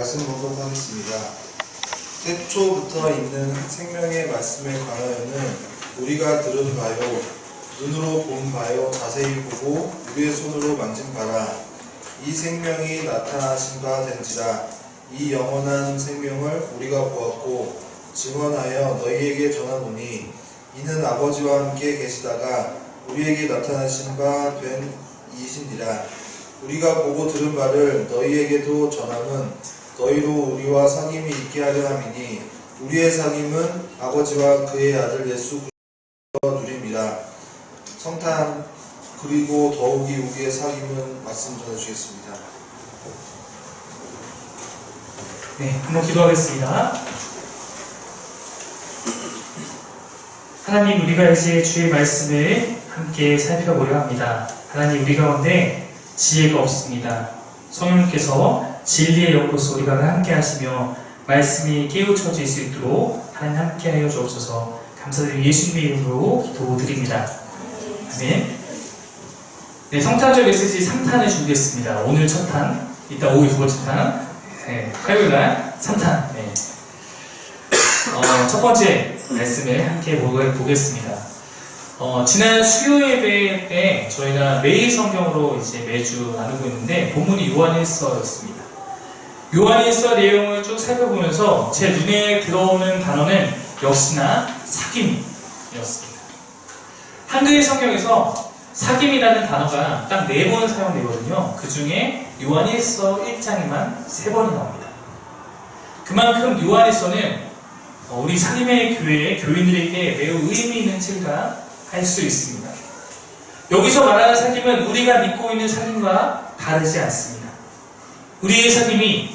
말씀 봉독하겠습니다. 태초부터 있는 생명의 말씀에 관하여는 우리가 들은 바요, 눈으로 본 바요, 자세히 보고 우리의 손으로 만진 바라. 이 생명이 나타나신 바 된지라. 이 영원한 생명을 우리가 보았고 증언하여 너희에게 전하노니 이는 아버지와 함께 계시다가 우리에게 나타나신 바 된 이시니라. 우리가 보고 들은 바를 너희에게도 전함은 너희로 우리와 사귐이 있게 하려 함이니 우리의 사귐은 아버지와 그의 아들 예수 그리스도와 누림이라. 성탄 그리고 더욱이 우리의 사귐은 말씀 전해주겠습니다. 네, 한번 기도하겠습니다. 하나님, 우리가 이제 주의 말씀을 함께 살펴보려 합니다. 하나님, 우리 가운데 지혜가 없습니다. 성령님께서 진리의 영으로서 우리가 함께 하시며 말씀이 깨우쳐질 수 있도록 하나님 함께 하여 주옵소서. 감사드리며 예수님의 이름으로 기도드립니다. 아멘. 네, 성탄절 메시지 3탄을 준비했습니다. 오늘 첫 탄, 이따 오후 두 번째 탄, 네, 화요일날 3탄. 네. 첫 번째 말씀을 함께 보겠습니다. 지난 수요 예배 때 저희가 매일 성경으로 이제 매주 나누고 있는데 본문이 요한일서였습니다. 요한일서 내용을 쭉 살펴보면서 제 눈에 들어오는 단어는 역시나 사귐이었습니다. 한글 성경에서 사귐이라는 단어가 딱 4번 사용되거든요. 그 중에 요한일서 1장에만 3번이 나옵니다. 그만큼 요한일서는 우리 사귐의 교회의 교인들에게 매우 의미 있는 책이라 할 수 있습니다. 여기서 말하는 사귐은 우리가 믿고 있는 사귐과 다르지 않습니다. 우리의 사귐이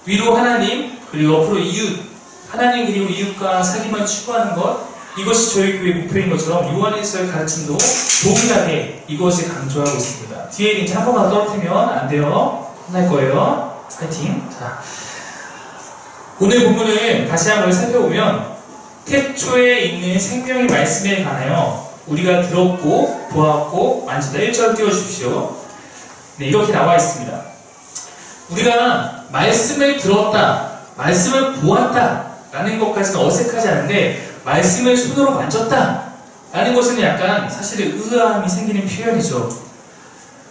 위로 하나님 그리고 옆으로 이웃, 하나님 그리고 이웃과 사귐을 추구하는 것, 이것이 저희 교회의 목표인 것처럼 요한일서의 가르침도 동일하게 이것을 강조하고 있습니다. 뒤에 이제 한 번만 떨어뜨리면 안 돼요. 혼날 거예요. 파이팅. 자, 오늘 본문을 다시 한번 살펴보면 태초에 있는 생명의 말씀에 관하여 우리가 들었고 보았고 만지다. 1절 띄워주십시오. 네, 이렇게 나와 있습니다. 우리가 말씀을 들었다, 말씀을 보았다 라는 것까지는 어색하지 않은데 말씀을 손으로 만졌다 라는 것은 약간 사실 의아함이 생기는 표현이죠.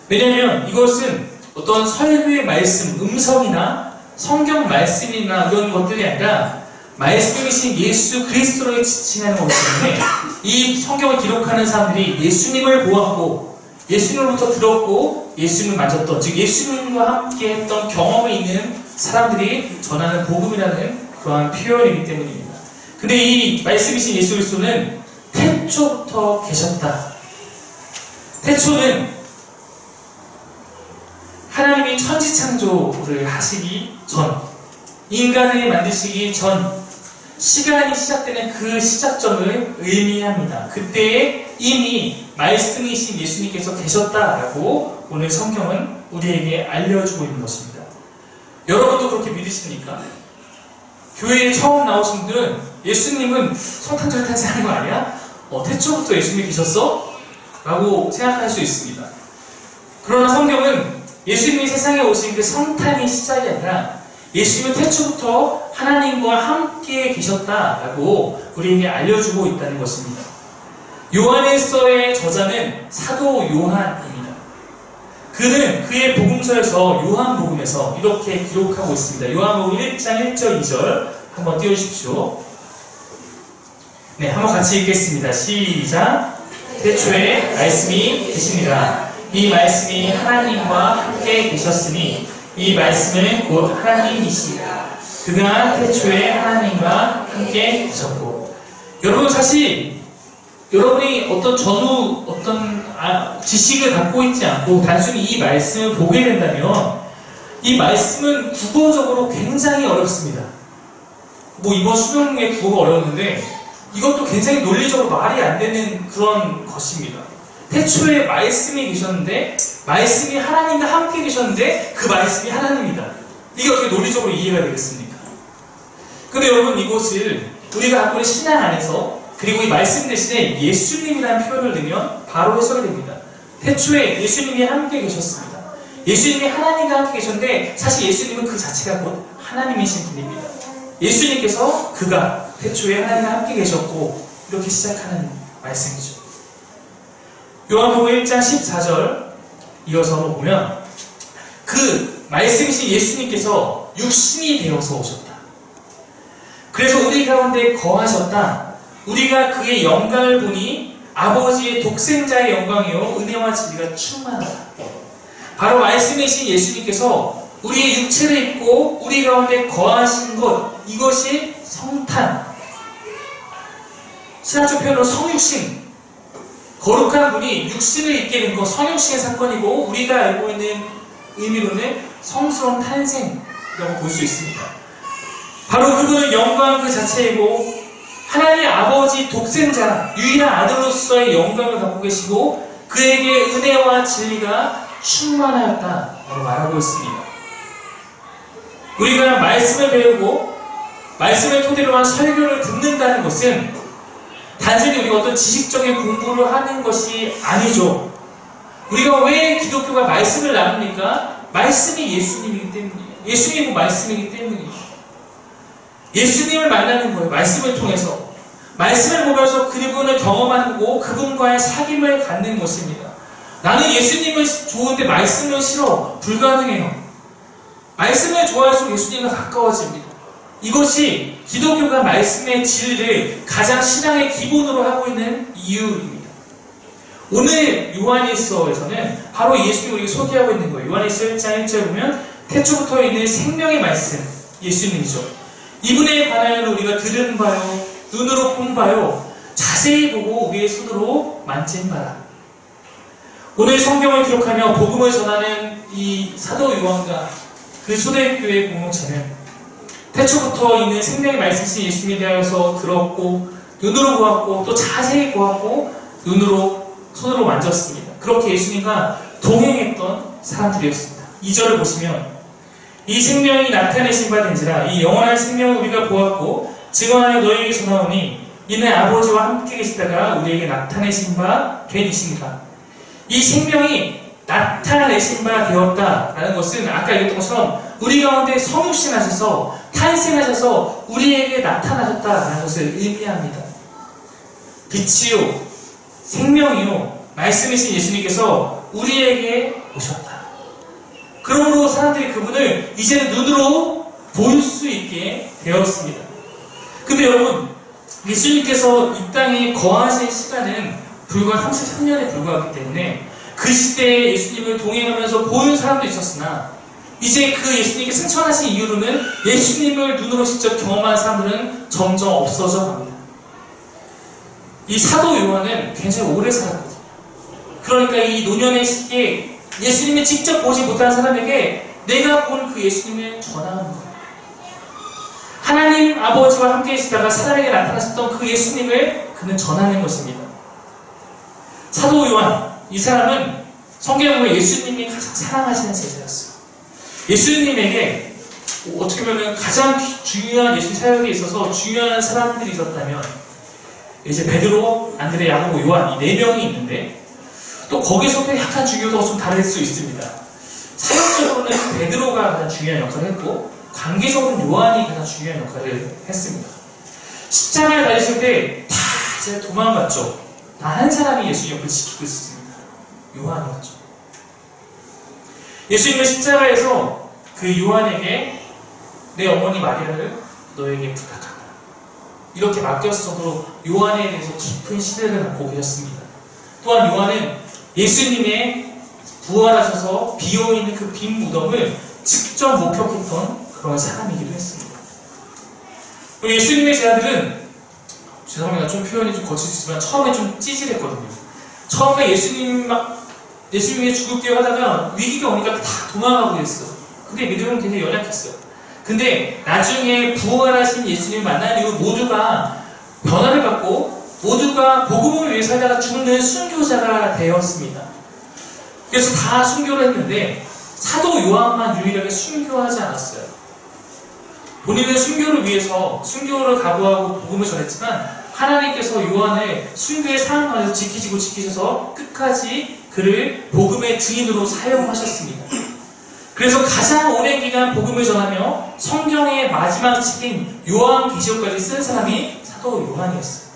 왜냐하면 이것은 어떤 설교의 말씀, 음성이나 성경 말씀이나 이런 것들이 아니라 말씀이신 예수 그리스도를 지칭하는 것이기 때문에 이 성경을 기록하는 사람들이 예수님을 보았고 예수님으로부터 들었고 예수님을 만졌던, 즉 예수님과 함께 했던 경험이 있는 사람들이 전하는 복음이라는 그러한 표현이기 때문입니다. 근데 이 말씀이신 예수 그리스도는 태초부터 계셨다. 태초는 하나님이 천지창조를 하시기 전, 인간을 만드시기 전, 시간이 시작되는 그 시작점을 의미합니다. 그때에 이미 말씀이신 예수님께서 계셨다라고 오늘 성경은 우리에게 알려주고 있는 것입니다. 여러분도 그렇게 믿으십니까? 교회에 처음 나오신 분들은 예수님은 성탄절 때 하는 거 아니야? 태초부터 예수님이 계셨어? 라고 생각할 수 있습니다. 그러나 성경은 예수님이 세상에 오신 그 성탄이 시작이 아니라 예수님은 태초부터 하나님과 함께 계셨다라고 우리에게 알려주고 있다는 것입니다. 요한일서의 저자는 사도 요한입니다. 그는 그의 복음서에서 요한복음에서 이렇게 기록하고 있습니다. 요한복음 1장 1절 2절 한번 띄워주십시오. 네, 한번 같이 읽겠습니다. 시작. 태초에 말씀이 계시니라. 이 말씀이 하나님과 함께 계셨으니 이 말씀은 곧 하나님이시니라. 그가 태초에 하나님과 함께 계셨고. 여러분, 사실 여러분이 어떤 전후 지식을 갖고 있지 않고 단순히 이 말씀을 보게 된다면 이 말씀은 국어적으로 굉장히 어렵습니다. 이번 수능의 국어가 어려웠는데 이것도 굉장히 논리적으로 말이 안 되는 그런 것입니다. 태초에 말씀이 계셨는데 말씀이 하나님과 함께 계셨는데 그 말씀이 하나님이다. 이게 어떻게 논리적으로 이해가 되겠습니까? 근데 여러분, 이것을 우리가 갖고 있는 신앙 안에서 그리고 이 말씀 대신에 예수님이라는 표현을 넣으면 바로 해석이 됩니다. 태초에 예수님이 함께 계셨습니다. 예수님이 하나님과 함께 계셨는데 사실 예수님은 그 자체가 곧 하나님이신 분입니다. 예수님께서 그가 태초에 하나님과 함께 계셨고 이렇게 시작하는 말씀이죠. 요한복음 1장 14절 이어서 보면 그 말씀이신 예수님께서 육신이 되어서 오셨다. 그래서 우리 가운데 거하셨다. 우리가 그의 영광을 보니 아버지의 독생자의 영광이요 은혜와 진리가 충만하다. 바로 말씀이신 예수님께서 우리의 육체를 입고 우리 가운데 거하신 것, 이것이 성탄, 신학적 표현으로 성육신, 거룩한 분이 육신을 입게 된 것, 성육신의 사건이고 우리가 알고 있는 의미로는 성스러운 탄생이라고 볼 수 있습니다. 바로 그분은 영광 그 자체이고 하나님 아버지 독생자 유일한 아들로서의 영광을 갖고 계시고 그에게 은혜와 진리가 충만하였다라고 말하고 있습니다. 우리가 말씀을 배우고 말씀을 토대로 한 설교를 듣는다는 것은 단순히 우리가 어떤 지식적인 공부를 하는 것이 아니죠. 우리가 왜 기독교가 말씀을 나눕니까? 말씀이 예수님이기 때문이에요. 예수님이 말씀이기 때문이에요. 예수님을 만나는 거예요. 말씀을 통해서. 말씀을 보면서 그분을 경험하고 그분과의 사귐을 갖는 것입니다. 나는 예수님을 좋은데 말씀을 싫어. 불가능해요. 말씀을 좋아할수록 예수님과 가까워집니다. 이것이 기독교가 말씀의 진리를 가장 신앙의 기본으로 하고 있는 이유입니다. 오늘 요한일서에서는 바로 예수님을 우리가 소개하고 있는 거예요. 요한일서 1장 1절 보면 태초부터 있는 생명의 말씀, 예수님이죠. 이분에 관하여 우리가 들은 바요, 눈으로 본 바요, 자세히 보고 우리의 손으로 만진 바라. 오늘 성경을 기록하며 복음을 전하는 이 사도 요한과 그 초대교회 공동체는 태초부터 있는 생명의 말씀이신 예수님에 대하여서 들었고 눈으로 보았고 또 자세히 보았고 눈으로 손으로 만졌습니다. 그렇게 예수님과 동행했던 사람들이었습니다. 2절을 보시면 이 생명이 나타내신 바 된지라 이 영원한 생명을 우리가 보았고 증언하여 너희에게 전하오니 이는 아버지와 함께 계시다가 우리에게 나타내신 바 된 이십니다. 이 생명이 나타내신 바 되었다라는 것은 아까 얘기했던 것처럼 우리 가운데 성육신하셔서 탄생하셔서 우리에게 나타나셨다라는 것을 의미합니다. 빛이요 생명이요 말씀이신 예수님께서 우리에게 오셨다. 그러므로 사람들이 그분을 이제는 눈으로 볼 수 있게 되었습니다. 근데 여러분 예수님께서 이 땅에 거하신 시간은 불과 33년에 불과하기 때문에 그 시대에 예수님을 동행하면서 보는 사람도 있었으나 이제 그 예수님께 승천하신 이후로는 예수님을 눈으로 직접 경험한 사람들은 점점 없어져 갑니다. 이 사도 요한은 굉장히 오래 살았거든요. 그러니까 이 노년의 시기에 예수님을 직접 보지 못한 사람에게 내가 본 그 예수님을 전하는 거예요. 하나님 아버지와 함께 계시다가 사람에게 나타나셨던 그 예수님을 그는 전하는 것입니다. 사도 요한, 이 사람은 성경에 보면 예수님이 가장 사랑하시는 제자였어요. 예수님에게 어떻게 보면 가장 중요한 예수 사역에 있어서 중요한 사람들이 있었다면 이제 베드로, 안드레, 야고보, 요한 이 네 명이 있는데 또 거기서도 약간 중요도가 좀 다를 수 있습니다. 사역적으로는 베드로가 가장 중요한 역할을 했고 관계적으로는 요한이 가장 중요한 역할을 했습니다. 십자가에 달리실 때 다 이제 도망갔죠. 단 한 사람이 예수님 옆을 지키고 있었습니다. 요한이었죠. 예수님은 십자가에서 그 요한에게 내 어머니 마리아를 너에게 부탁한다. 이렇게 맡겼을 정도로 요한에 대해서 깊은 신뢰를 갖고 계셨습니다. 또한 요한은 예수님의 부활하셔서 비어있는 그 빈 무덤을 직접 목격했던 그런 사람이기도 했습니다. 예수님의 제자들은 죄송합니다. 좀 표현이 좀 거칠 수 있지만 처음에 좀 찌질했거든요. 처음에 예수님이 죽을게요 하다가 위기가 오니까 다 도망가고 그랬어요. 근데 믿음은 굉장히 연약했어요. 근데 나중에 부활하신 예수님을 만난 이후 모두가 변화를 받고 모두가 복음을 위해 살다가 죽는 순교자가 되었습니다. 그래서 다 순교를 했는데 사도 요한만 유일하게 순교하지 않았어요. 본인은 순교를 위해서 순교를 각오하고 복음을 전했지만 하나님께서 요한을 순교의 상황 안에서 지키시고 지키셔서 끝까지 그를 복음의 증인으로 사용하셨습니다. 그래서 가장 오랜 기간 복음을 전하며 성경의 마지막 책인 요한계시록까지 쓴 사람이 사도 요한이었어요.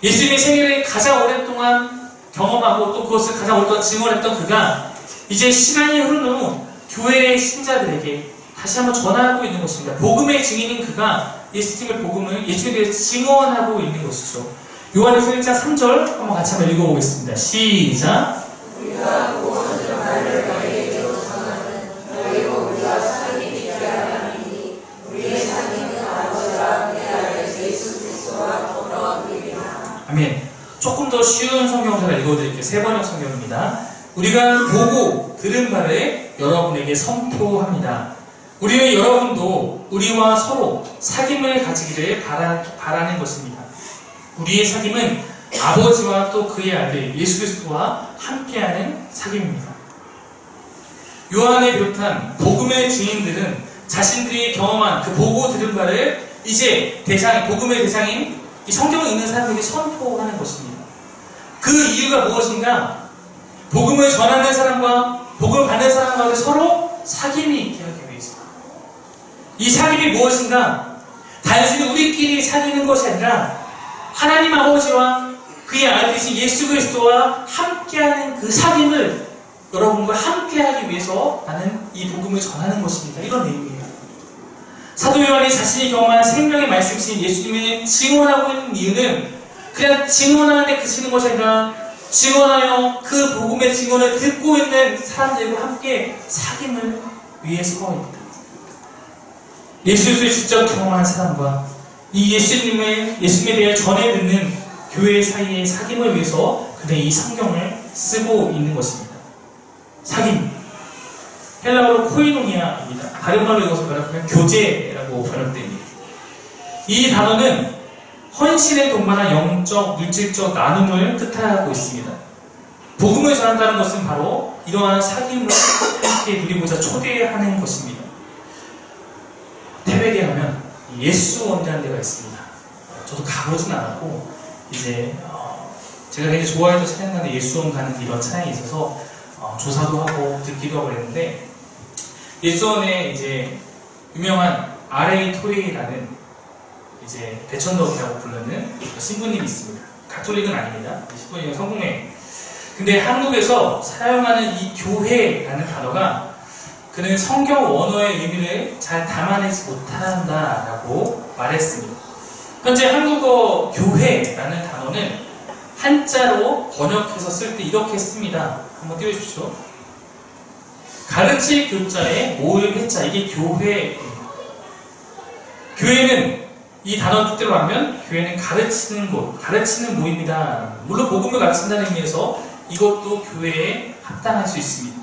예수님의 생애를 가장 오랫동안 경험하고 또 그것을 가장 오랫동안 증언했던 그가 이제 시간이 흐른 후 교회의 신자들에게 다시 한번 전하고 있는 것입니다. 복음의 증인인 그가 예수님의 복음을 예수님에 대해서 증언하고 있는 것이죠. 요한에서 1장 3절 한번 같이 한번 읽어보겠습니다. 시작. 아멘. 조금 더 쉬운 성경을 제가 읽어드릴게요. 세번역 성경입니다. 우리가 보고 들은 바를 여러분에게 선포합니다. 우리는 여러분도 우리와 서로 사귐을 가지기를 바라는 것입니다. 우리의 사귐은 아버지와 또 그의 아들 예수 그리스도와 함께하는 사귐입니다. 요한을 비롯한 복음의 증인들은 자신들이 경험한 그 보고 들은 바를 이제 복음의 대상인 이 성경을 읽는 사람들에게 선포하는 것입니다. 그 이유가 무엇인가? 복음을 전하는 사람과 복음을 받는 사람 가운데 서로 사귐이 있게 하기 위해서. 이 사귐이 무엇인가? 단순히 우리끼리 사귀는 것이 아니라 하나님 아버지와 그의 아들이신 예수 그리스도와 함께하는 그 사귐을 여러분과 함께하기 위해서 나는 이 복음을 전하는 것입니다. 이런 내용이에요. 사도 요한이 자신이 경험한 생명의 말씀이신 예수님을 증언하고 있는 이유는 그냥 증언하는 데 그치는 것이 아니라 증언하여 그 복음의 증언을 듣고 있는 사람들과 함께 사귐을 위해서입니다. 예수를 직접 경험한 사람과 이 예수님에 대해 전해 듣는 교회 사이의 사귐을 위해서 그는 이 성경을 쓰고 있는 것입니다. 사귐. 헬라어로 코이노니아입니다. 다른 말로 이것을 번역하면 교제라고 번역됩니다. 이 단어는 헌신에 동반한 영적, 물질적 나눔을 뜻하고 있습니다. 복음을 전한다는 것은 바로 이러한 사귐을 함께 누리고자 초대하는 것입니다. 태백에 가면 예수원이라는 데가 있습니다. 저도 가보진 않았고 이제 제가 되게 좋아했던 찬양가인데 예수원 가는 이런 찬양이 있어서 조사도 하고 듣기도 하고 그랬는데 예수원에 이제 유명한 R.A. 토리라는 이제 대천덕이라고 부르는 신부님이 있습니다. 가톨릭은 아닙니다. 신부님은 성공회. 근데 한국에서 사용하는 이 교회라는 단어가 그는 성경 원어의 의미를 잘 담아내지 못한다라고 말했습니다. 현재 한국어 교회라는 단어는 한자로 번역해서 쓸 때 이렇게 씁니다. 한번 띄워주십시오. 가르칠 교자에 모을 회자, 이게 교회입니다. 교회는 이 단어 뜻대로 하면 교회는 가르치는 곳, 가르치는 모임이다. 물론 복음을 가르친다는 의미에서 이것도 교회에 합당할 수 있습니다.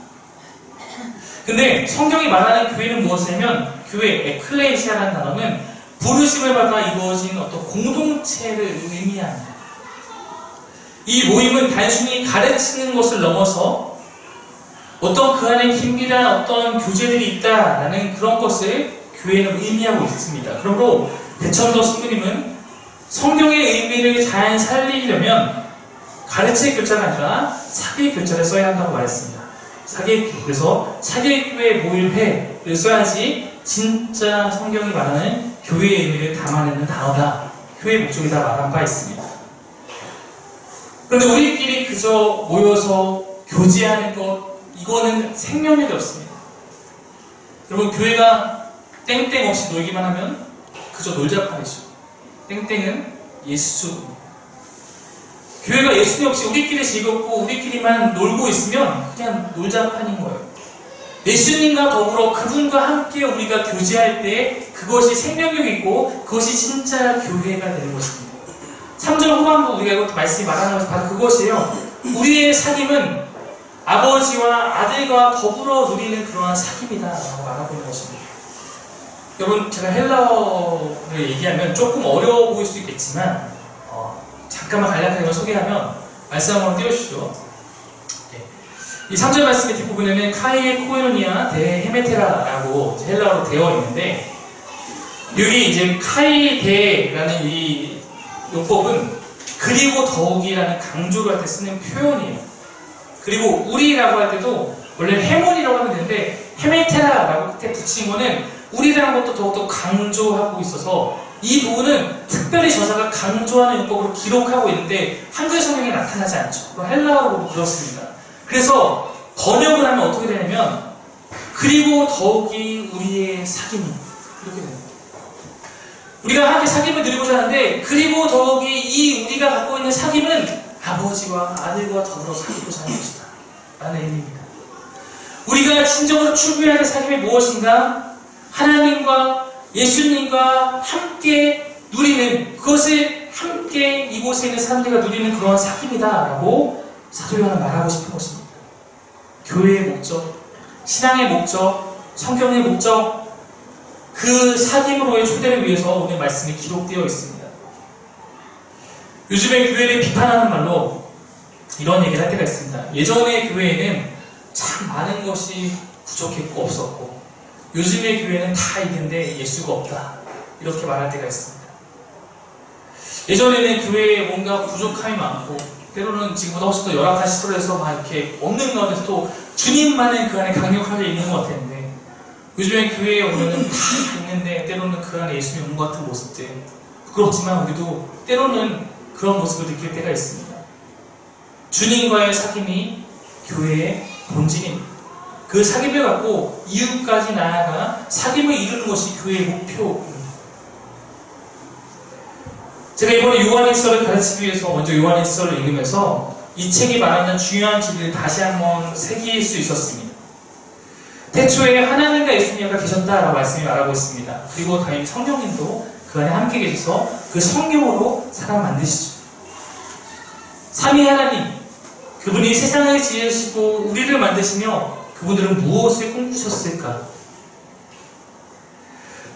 근데 성경이 말하는 교회는 무엇이냐면 교회, 에클레시아라는 단어는 부르심을 받아 이루어진 어떤 공동체를 의미합니다. 이 모임은 단순히 가르치는 것을 넘어서 어떤 그 안에 긴밀한 어떤 교제들이 있다라는 그런 것을 교회는 의미하고 있습니다. 그러므로 대천도 신부님은 성경의 의미를 잘 살리려면 가르칠 교자가 아니라 사교의 교자를 써야 한다고 말했습니다. 그래서 사교회 모일 회를 써야지 진짜 성경이 말하는 교회의 의미를 담아내는 단어다. 교회의 목적이다 말한 바 있습니다. 그런데 우리끼리 그저 모여서 교제하는 것, 이거는 생명력이 없습니다. 여러분, 교회가 땡땡 없이 놀기만 하면 그저 놀자판이죠. 땡땡은 예수. 교회가 예수님 없이 우리끼리 즐겁고 우리끼리만 놀고 있으면 그냥 놀자판인 거예요. 예수님과 더불어 그분과 함께 우리가 교제할 때 그것이 생명력이 있고 그것이 진짜 교회가 되는 것입니다. 3절 후반부 우리가 이것도 말씀이 말하는 것이 바로 그것이에요. 우리의 사귐은 아버지와 아들과 더불어 누리는 그러한 사귐이다 라고 말하고 있는 것입니다. 여러분, 제가 헬라어를 얘기하면 조금 어려워 보일 수 있겠지만 잠깐만 간략하게 걸 소개하면 말씀 한번 띄워주시죠. 이 3절 말씀의 뒷부분에는 카이에 코에노니아 데 헤메테라라고 헬라어로 되어 있는데 여기 이제 카이데라는 이 용법은 그리고 더욱이라는 강조를 할 때 쓰는 표현이에요. 그리고 우리라고 할 때도 원래 해몬이라고 하면 되는데 헤메테라라고 끝에 붙인 거는 우리라는 것도 더욱더 강조하고 있어서 이 부분은 특별히 저자가 강조하는 용법으로 기록하고 있는데 한글 성경에 나타나지 않죠. 그럼 헬라어로 그렇습니다. 그래서 번역을 하면 어떻게 되냐면 그리고 더욱이 우리의 사귐이 이렇게 됩니다. 우리가 함께 사귐을 누리고자 하는데 그리고 더욱이 이 우리가 갖고 있는 사귐은 아버지와 아들과 더불어 사귀고자 하는 것이다 라는 의미입니다. 우리가 진정으로 추구해야 할 사귐이 무엇인가? 하나님과 예수님과 함께 누리는, 그것을 함께 이곳에 있는 사람들과 누리는 그런 사귐이다 라고 사도 요한은 말하고 싶은 것입니다. 교회의 목적, 신앙의 목적, 성경의 목적, 그 사귐으로의 초대를 위해서 오늘 말씀이 기록되어 있습니다. 요즘에 교회를 비판하는 말로 이런 얘기를 할 때가 있습니다. 예전의 교회에는 참 많은 것이 부족했고 없었고 요즘의 교회는 다 있는데 예수가 없다 이렇게 말할 때가 있습니다. 예전에는 교회에 뭔가 부족함이 많고 때로는 지금보다 훨씬 더 열악한 시설에서 막 이렇게 없는 가운데서도 주님만은 그 안에 강력하게 있는 것 같았는데 요즘에 교회에 오면은 다 있는데 때로는 그 안에 예수님이 없는 것 같은 모습들, 부끄럽지만 우리도 때로는 그런 모습을 느낄 때가 있습니다. 주님과의 사귐이 교회의 본질입니다. 그 사귐을 갖고 이웃까지 나아가 사귐을 이루는 것이 교회의 목표입니다. 제가 이번에 요한일서를 가르치기 위해서 먼저 요한일서를 읽으면서 이 책이 말하는 중요한 진리를 다시 한번 새길 수 있었습니다. 태초에 하나님과 예수님과 계셨다라고 말씀이 말하고 있습니다. 그리고 당연히 성령님도 그 안에 함께 계셔서 그 성령으로 사람 만드시죠. 삼위 하나님, 그분이 세상을 지으시고 우리를 만드시며 그분들은 무엇을 꿈꾸셨을까?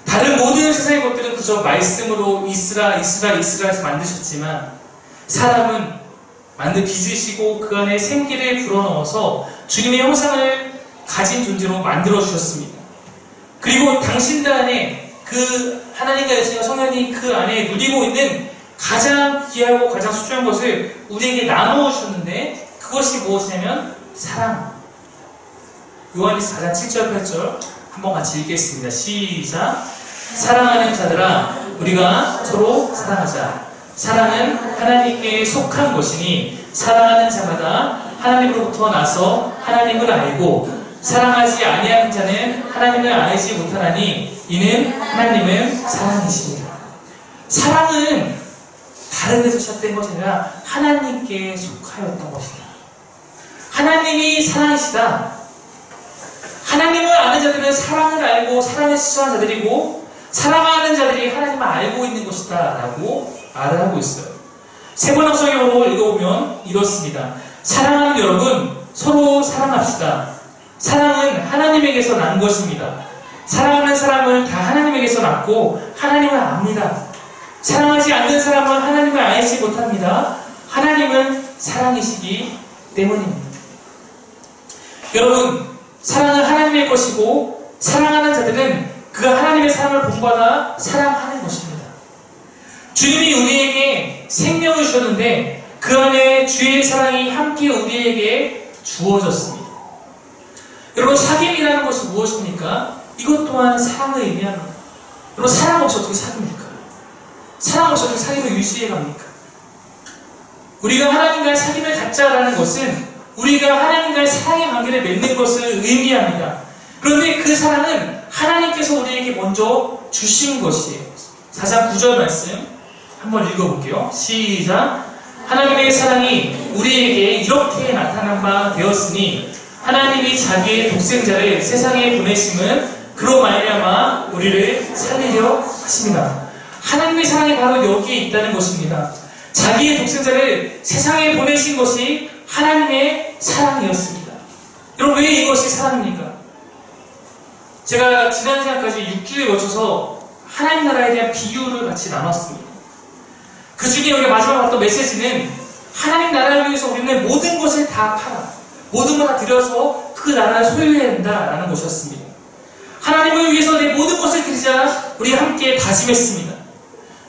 다른 모든 세상의 것들은 그저 말씀으로 이스라 해서 만드셨지만 사람은 빚으시고 그 안에 생기를 불어넣어서 주님의 형상을 가진 존재로 만들어주셨습니다. 그리고 당신들 안에 그 하나님과 예수님과 성령이 그 안에 누리고 있는 가장 귀하고 가장 소중한 것을 우리에게 나누어 주셨는데 그것이 무엇이냐면 사랑. 요한일서 4장 7절 8절 한번 같이 읽겠습니다. 시작. 사랑하는 자들아 우리가 서로 사랑하자. 사랑은 하나님께 속한 것이니 사랑하는 자마다 하나님으로부터 나서 하나님을 알고 사랑하지 아니하는 자는 하나님을 알지 못하나니 이는 하나님은 사랑이십니다. 사랑은 다른 데서 시작된 것이 아니라 하나님께 속하였던 것이다. 하나님이 사랑이시다. 하나님을 아는 자들은 사랑을 알고 사랑을 실천하는 자들이고 사랑하는 자들이 하나님을 알고 있는 것이다 라고 말을 하고 있어요. 세번역 성경으로 읽어보면 이렇습니다. 사랑하는 여러분 서로 사랑합시다. 사랑은 하나님에게서 난 것입니다. 사랑하는 사람은 다 하나님에게서 났고 하나님을 압니다. 사랑하지 않는 사람은 하나님을 알지 못합니다. 하나님은 사랑이시기 때문입니다. 여러분, 사랑은 하나님의 것이고 사랑하는 자들은 그 하나님의 사랑을 본받아 사랑하는 것입니다. 주님이 우리에게 생명을 주셨는데 그 안에 주의 사랑이 함께 우리에게 주어졌습니다. 여러분, 사귐이라는 것이 무엇입니까? 이것 또한 사랑을 의미합니다. 여러분, 사랑 없이 어떻게 사귐입니까? 사랑 없이 어떻게 사귐을 유지해 갑니까? 우리가 하나님과의 사귐을 갖자라는 것은 우리가 하나님과의 사랑의 관계를 맺는 것을 의미합니다. 그런데 그 사랑은 하나님께서 우리에게 먼저 주신 것이에요. 4장 9절 말씀 한번 읽어볼게요. 시작. 하나님의 사랑이 우리에게 이렇게 나타난 바 되었으니 하나님이 자기의 독생자를 세상에 보내심은 그로 말미암아 우리를 살리려 하십니다. 하나님의 사랑이 바로 여기에 있다는 것입니다. 자기의 독생자를 세상에 보내신 것이 하나님의 사랑이었습니다. 여러분, 왜 이것이 사랑입니까? 제가 지난 시간까지 6주에 거쳐서 하나님 나라에 대한 비유를 같이 나눴습니다. 그 중에 우리가 마지막에 봤던 메시지는 하나님 나라를 위해서 우리는 모든 것을 다 팔아 모든 걸 다 들여서 그 나라를 소유해야 된다라는 것이었습니다. 하나님을 위해서 내 모든 것을 드리자 우리 함께 다짐했습니다.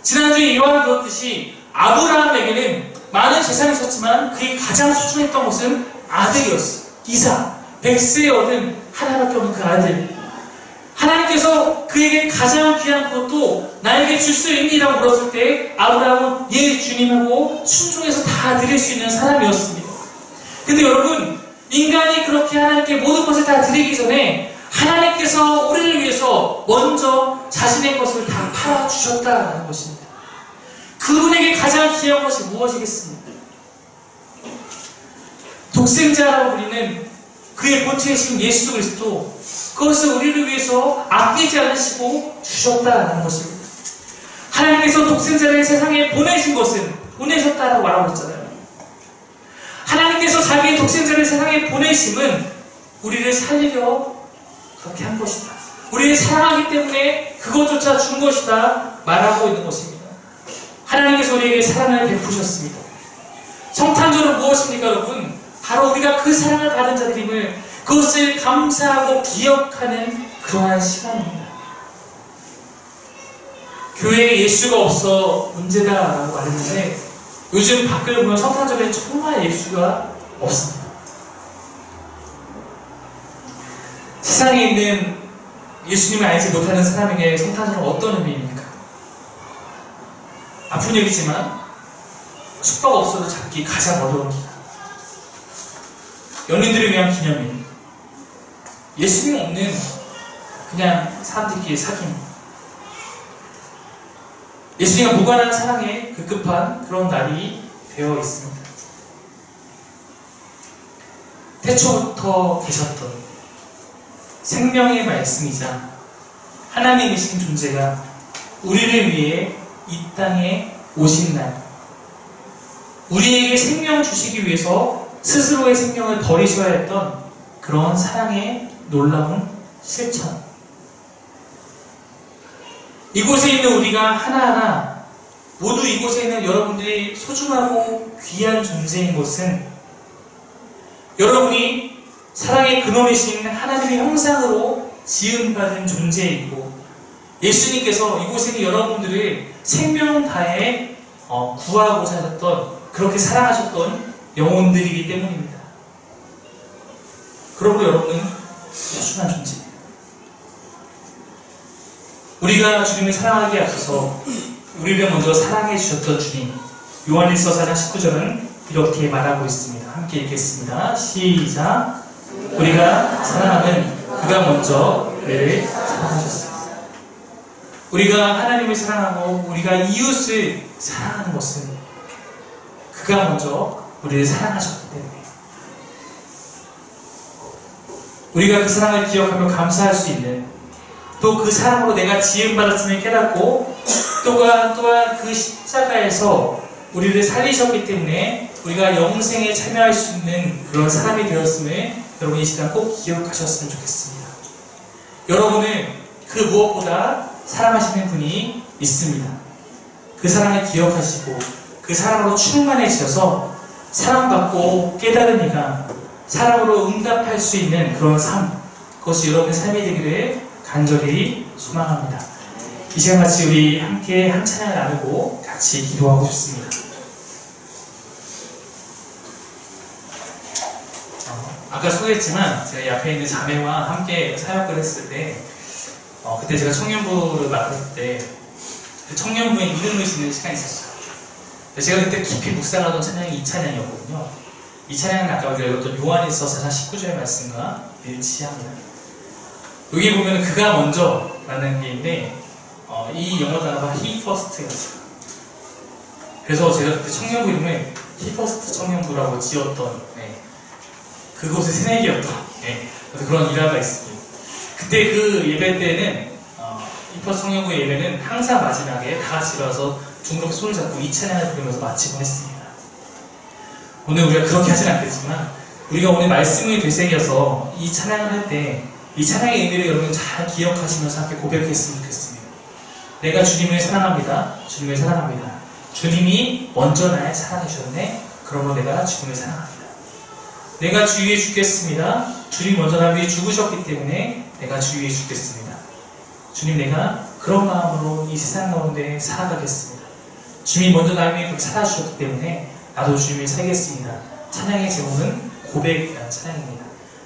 지난주에 이와 그렇듯이 아브라함에게는 많은 재산이 있었지만 그게 가장 소중했던 것은 아들이었어요. 이삭. 백세에 얻은 하나밖에 없는 그 아들. 하나님께서 그에게 가장 귀한 것도 나에게 줄 수 있니라고 물었을 때 아브라함은 예 주님하고 순종해서 다 드릴 수 있는 사람이었습니다. 근데 여러분, 인간이 그렇게 하나님께 모든 것을 다 드리기 전에 하나님께서 우리를 위해서 먼저 자신의 것을 다 팔아주셨다는 것입니다. 그분에게 가장 귀한 것이 무엇이겠습니까? 독생자라고 불리는 그의 본체이신 예수 그리스도, 그것을 우리를 위해서 아끼지 않으시고 주셨다는 것입니다. 하나님께서 독생자를 세상에 보내신 것은 보내셨다라고 말하고 있잖아요. 하나님께서 자기의 독생자를 세상에 보내심은 우리를 살리려 그렇게 한 것이다. 우리를 사랑하기 때문에 그것조차 준 것이다 말하고 있는 것입니다. 하나님께서 우리에게 사랑을 베푸셨습니다. 성탄절은 무엇입니까, 여러분? 바로 우리가 그 사랑을 받은 자들임을, 그것을 감사하고 기억하는 그러한 시간입니다. 교회에 예수가 없어 문제다라고 말했는데 요즘 밖을 보면 성탄절에 정말 예수가 없습니다. 세상에 있는 예수님을 알지 못하는 사람에게 성탄절은 어떤 의미입니까? 아픈 얘기지만 숙박 없어도 잡기 가장 어려운 기간. 연인들을 위한 기념일. 예수님 없는 그냥 사람들끼리 사귐. 예수님과 무관한 사랑에 급급한 그런 날이 되어 있습니다. 태초부터 계셨던 생명의 말씀이자 하나님이신 존재가 우리를 위해 이 땅에 오신 날, 우리에게 생명 주시기 위해서 스스로의 생명을 버리셔야 했던 그런 사랑의 놀라운 실천. 이곳에 있는 우리가 하나하나 모두 이곳에 있는 여러분들이 소중하고 귀한 존재인 것은 여러분이 사랑의 근원이신 하나님의 형상으로 지음받은 존재이고, 예수님께서 이곳에 있는 여러분들을 생명 다해 구하고자 하셨던, 그렇게 사랑하셨던 영혼들이기 때문입니다. 그러므로 여러분은 소중한 존재입니다. 우리가 주님을 사랑하기에 앞서서 우리를 먼저 사랑해 주셨던 주님, 요한일서 4장 19절은 이렇게 말하고 있습니다. 함께 읽겠습니다. 시작. 우리가 사랑하면 그가 먼저 우리를 사랑하셨습니다. 우리가 하나님을 사랑하고 우리가 이웃을 사랑하는 것은 그가 먼저 우리를 사랑하셨기 때문에, 우리가 그 사랑을 기억하며 감사할 수 있는, 또 그 사랑으로 내가 지음받았음을 깨닫고 또한 그 십자가에서 우리를 살리셨기 때문에 우리가 영생에 참여할 수 있는 그런 사람이 되었음을 여러분 이 시간 꼭 기억하셨으면 좋겠습니다. 여러분은 그 무엇보다 사랑하시는 분이 있습니다. 그 사랑을 기억하시고 그 사랑으로 충만해지셔서 사랑받고 깨달은 이가 사랑으로 응답할 수 있는 그런 삶, 그것이 여러분의 삶이 되기를 간절히 소망합니다. 이 시간 같이 우리 함께 한 찬양을 나누고 같이 기도하고 싶습니다. 아까 소개했지만 제가 이 앞에 있는 자매와 함께 사역을 했을 때 그때 제가 청년부를 맡았을 때 그 청년부의 이름을 짓는 시간이 있었어요. 제가 그때 깊이 묵상하던 찬양이 이 찬양이었거든요. 이 찬양은 아까 우리가 읽었던 요한일서 4장 19절의 말씀과 일치합니다. 여기 보면 그가 먼저 라는 게 있는데 이 영어 단어가 he first였어요. 그래서 제가 그때 청년부 이름을 he first 청년부라고 지었던 그곳의 새내기였던 그런 일화가 있습니다. 그때 그 예배 때는 he first 청년부 예배는 항상 마지막에 다 같이 일어나서 둥그렇게 손을 잡고 이 찬양을 부르면서 마치곤 했습니다. 오늘 우리가 그렇게 하진 않겠지만 우리가 오늘 말씀이 되새겨서 이 찬양을 할 때 이 찬양의 의미를 여러분 잘 기억하시면서 함께 고백했으면 좋겠습니다. 내가 주님을 사랑합니다. 주님을 사랑합니다. 주님이 먼저 날 사랑해 주셨네. 그러므로 내가 주님을 사랑합니다. 내가 주 위에 죽겠습니다. 주님 먼저 날 위해 죽으셨기 때문에 내가 주 위에 죽겠습니다. 주님, 내가 그런 마음으로 이 세상 가운데 살아가겠습니다. 주님이 먼저 날 위해 그렇게 살아주셨기 때문에 나도 주님을 살겠습니다. 찬양의 제목은 고백이라는 찬양입니다.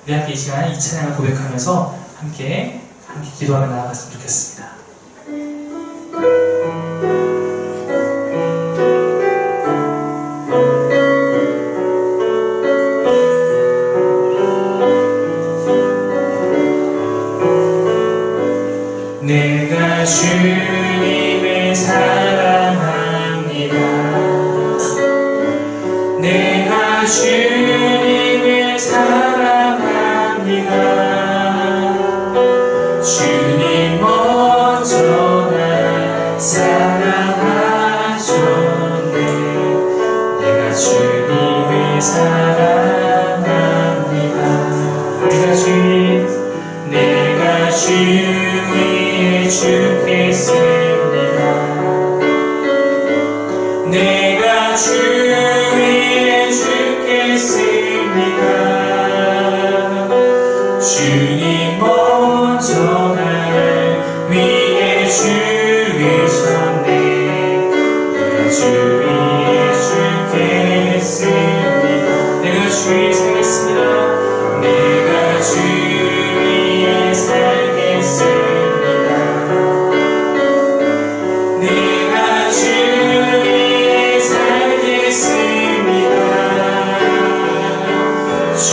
우리 함께 이 시간 이 찬양을 고백하면서 함께 기도하며 나아갔으면 좋겠습니다. 내가 주님을 사랑합니다. 내가 주님을 사랑합니다. 주님 먼저 날 사랑하셨네. 내가 주님을 사랑합니다. 내가 주 위에 죽겠습니다. 내가 주 위에 죽겠습니다. 주님 먼저 날 위해 죽으셨네. 내가 주 위에 죽겠습니다. 내가 주 위에 살겠습니다. 내가 주 위에 살겠습니다. 내가 주 위에 살겠습니다. 주